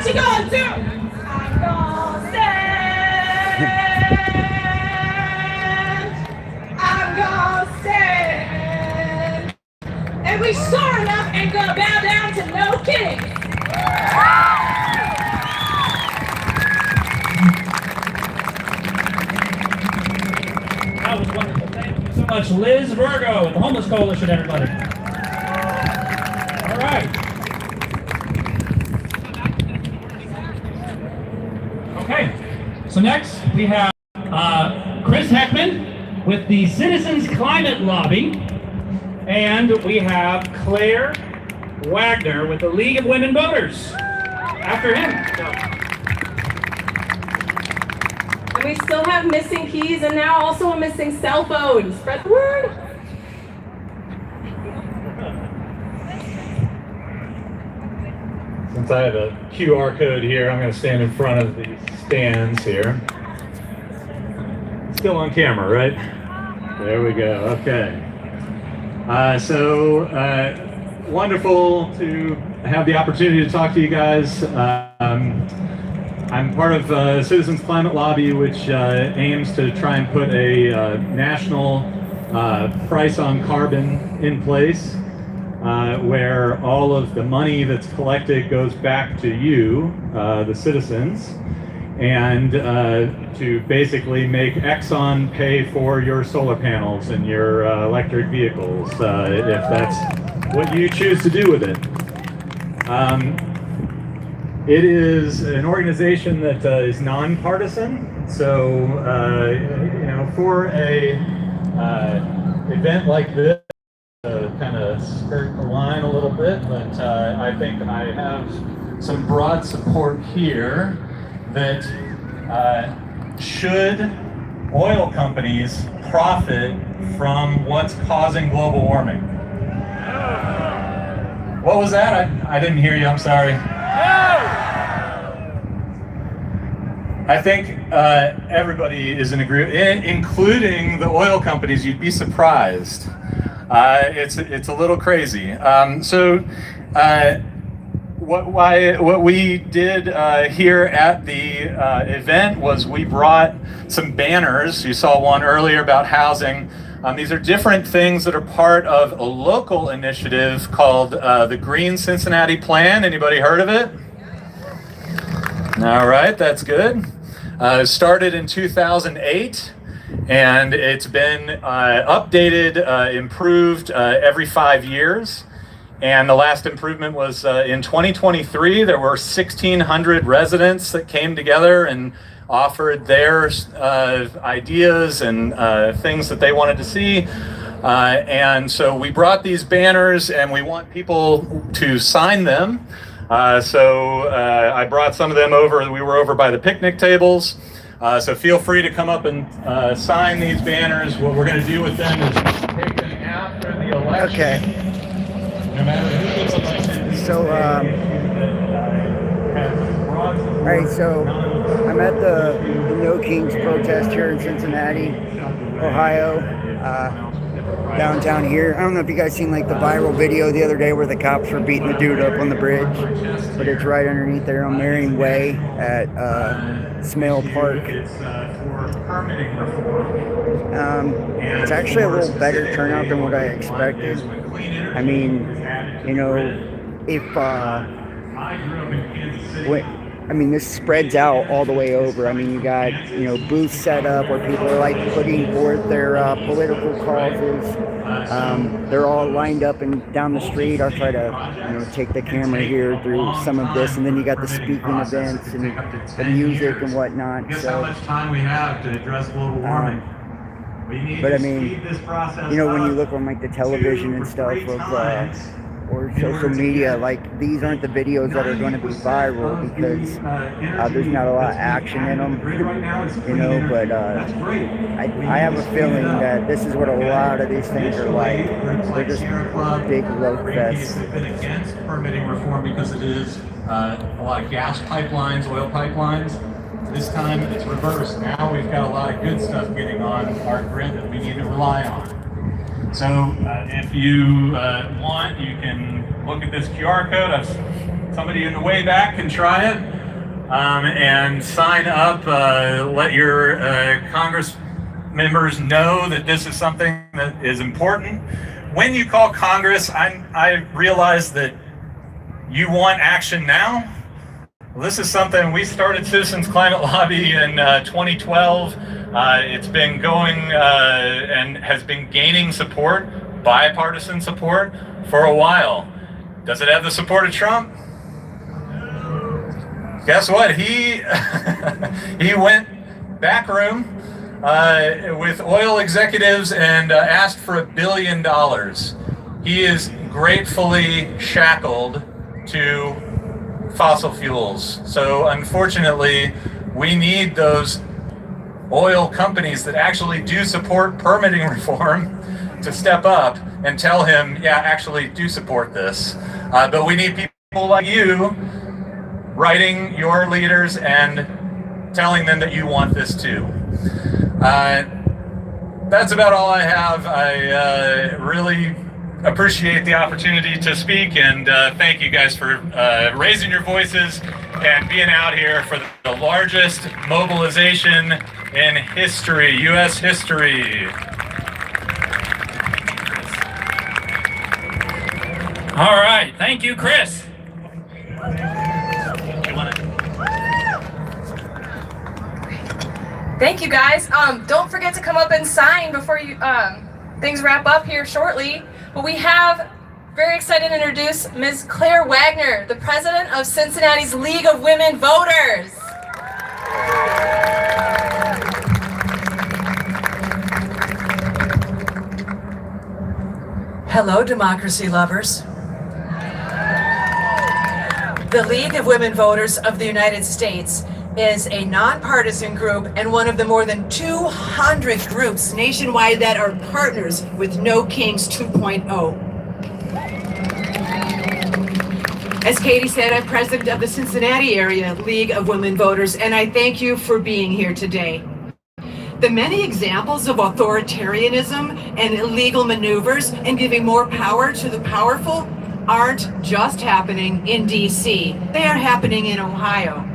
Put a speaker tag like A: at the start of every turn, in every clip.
A: you gonna do? I'm gonna stand. I'm gonna stand. And we sure enough ain't gonna bow down to no king.
B: That was wonderful. Thank you so much, Liz Virgo with the Homeless Coalition, everybody. All right. Okay, so next we have Chris Heckman with the Citizens Climate Lobby, and we have Claire Wagner with the League of Women Voters after him.
A: And we still have missing keys and now also a missing cell phone. Spread the word.
C: Since I have a QR code here, I'm going to stand in front of the stands here. Still on camera, right? There we go. Okay. Wonderful to have the opportunity to talk to you guys. I'm part of Citizens Climate Lobby, which aims to try and put a national price on carbon in place, where all of the money that's collected goes back to you, the citizens, and to basically make Exxon pay for your solar panels and your electric vehicles, if that's what you choose to do with it. It is an organization that is nonpartisan, so you know, for a event like this, kind of skirt the line a little bit, but I think I have some broad support here that should oil companies profit from what's causing global warming. What was that? I didn't hear you, I'm sorry. I think everybody is in agreement, including the oil companies. You'd be surprised. It's a little crazy. What we did here at the event was we brought some banners. You saw one earlier about housing. These are different things that are part of a local initiative called the Green Cincinnati Plan. Anybody heard of it? All right, that's good. It started in 2008, and it's been updated, improved every 5 years. And the last improvement was in 2023. There were 1,600 residents that came together and offered their ideas and things that they wanted to see. And so we brought these banners and we want people to sign them. I brought some of them over. We were over by the picnic tables. So feel free to come up and sign these banners. What we're going to do with them is take them after the election.
D: Okay.
C: No matter who gets elected.
D: So, all right, so I'm at the No Kings protest here in Cincinnati, Ohio, downtown here. I don't know if you guys seen like the viral video the other day where the cops were beating the dude up on the bridge, but it's right underneath there on Marion Way at Smale Park. It's actually a little better turnout than what I expected. I mean, you know, if this spreads out all the way over. I mean, you got, you know, booths set up where people are like putting forth their political causes. They're all lined up and down the street. I'll try to, you know, take the camera here through some of this, and then you got the speaking events and the music and whatnot.
C: Guess
D: so,
C: how much time we have to address global warming?
D: But I mean, you know, when you look on like the television and stuff of or social media, like these aren't the videos that are going to be viral because there's not a lot of action in them, you know, but I have a feeling that this is what a lot of these things are like. They're just big road fests.
C: We've been against permitting reform because it is a lot of gas pipelines, oil pipelines. This time it's reversed. Now we've got a lot of good stuff getting on our grid that we need to rely on. So if you want, you can look at this QR code. Somebody in the way back can try it. and sign up. Let your Congress members know that this is something that is important. When you call Congress, I realize that you want action now. Well, this is something we started Citizens Climate Lobby in 2012. It's been going and has been gaining support, bipartisan support, for a while. Does it have the support of Trump? Guess what? He went back room with oil executives and asked for $1 billion. He is gratefully shackled to fossil fuels. So unfortunately, we need those oil companies that actually do support permitting reform to step up and tell him, yeah, actually do support this. But we need people like you writing your leaders and telling them that you want this too. That's about all I have. I really appreciate the opportunity to speak, and thank you guys for raising your voices and being out here for the largest mobilization in history, U.S. history.
B: All right, thank you, Chris.
A: Thank you, guys. Don't forget to come up and sign before you things wrap up here shortly. But we have very excited to introduce Ms. Claire Wagner, the president of Cincinnati's League of Women Voters.
E: Hello, democracy lovers. The League of Women Voters of the United States is a nonpartisan group and one of the more than 200 groups nationwide that are partners with No Kings 2.0. As Katie said, I'm president of the Cincinnati area League of Women Voters, and I thank you for being here today. The many examples of authoritarianism and illegal maneuvers and giving more power to the powerful aren't just happening in DC. They are happening in Ohio.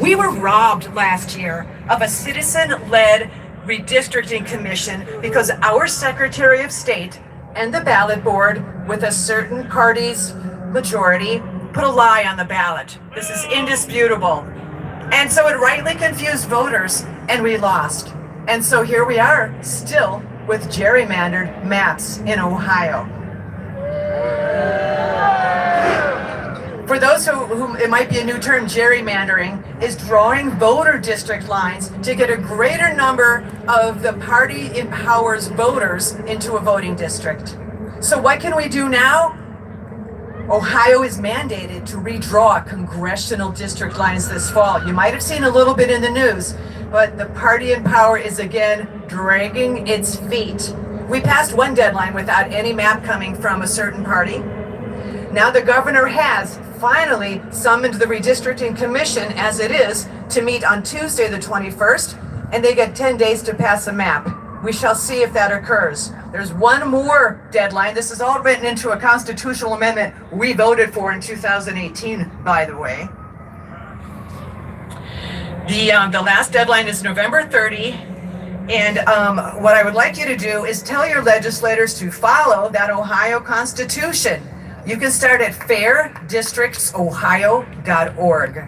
E: We were robbed last year of a citizen-led redistricting commission because our Secretary of State and the ballot board, with a certain party's majority, put a lie on the ballot. This is indisputable. And so it rightly confused voters, and we lost. And so here we are, still with gerrymandered maps in Ohio. For those whom it might be a new term, gerrymandering is drawing voter district lines to get a greater number of the party empowers voters into a voting district. So what can we do now? Ohio is mandated to redraw congressional district lines this fall. You might have seen a little bit in the news, but the party in power is again dragging its feet. We passed one deadline without any map coming from a certain party. Now the governor has finally summoned the redistricting commission, as it is, to meet on Tuesday the 21st, and they get 10 days to pass a map. We shall see if that occurs. There's one more deadline. This is all written into a constitutional amendment we voted for in 2018, by the way. The last deadline is November 30, and what I would like you to do is tell your legislators to follow that Ohio Constitution. You can start at fairdistrictsohio.org.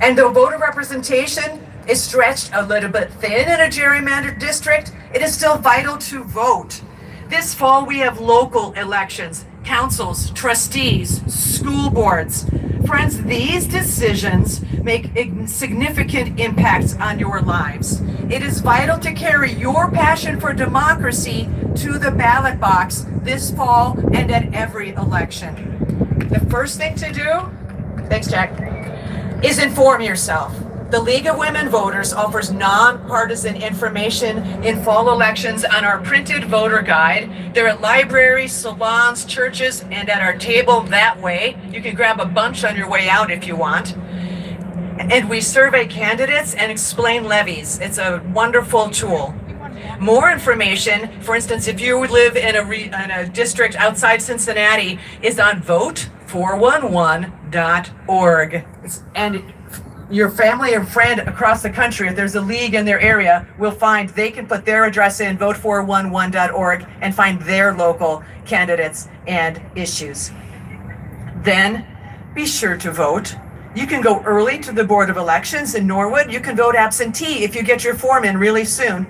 E: And though voter representation is stretched a little bit thin in a gerrymandered district, it is still vital to vote. This fall we have local elections, councils, trustees, school boards. Friends, these decisions make significant impacts on your lives. It is vital to carry your passion for democracy to the ballot box this fall and at every election. The first thing to do, thanks Jack, is inform yourself. The League of Women Voters offers nonpartisan information in fall elections on our printed voter guide. They're at libraries, salons, churches, and at our table that way. You can grab a bunch on your way out if you want. And we survey candidates and explain levies. It's a wonderful tool. More information, for instance, if you live in a district outside Cincinnati, is on vote411.org. And your family or friend across the country, if there's a league in their area, will find they can put their address in vote411.org and find their local candidates and issues. Then be sure to vote. You can go early to the Board of Elections in Norwood. You can vote absentee if you get your form in really soon,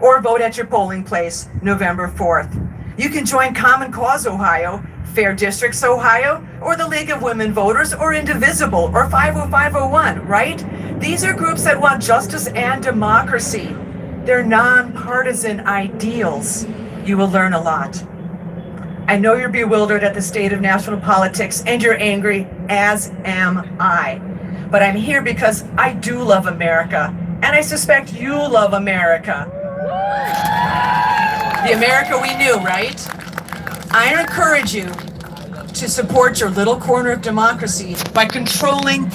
E: or vote at your polling place November 4th. You can join Common Cause Ohio, Fair Districts Ohio, or the League of Women Voters, or Indivisible, or 50501, right? These are groups that want justice and democracy. They're nonpartisan ideals. You will learn a lot. I know you're bewildered at the state of national politics, and you're angry, as am I. But I'm here because I do love America, and I suspect you love America. The America we knew, right? I encourage you to support your little corner of democracy by controlling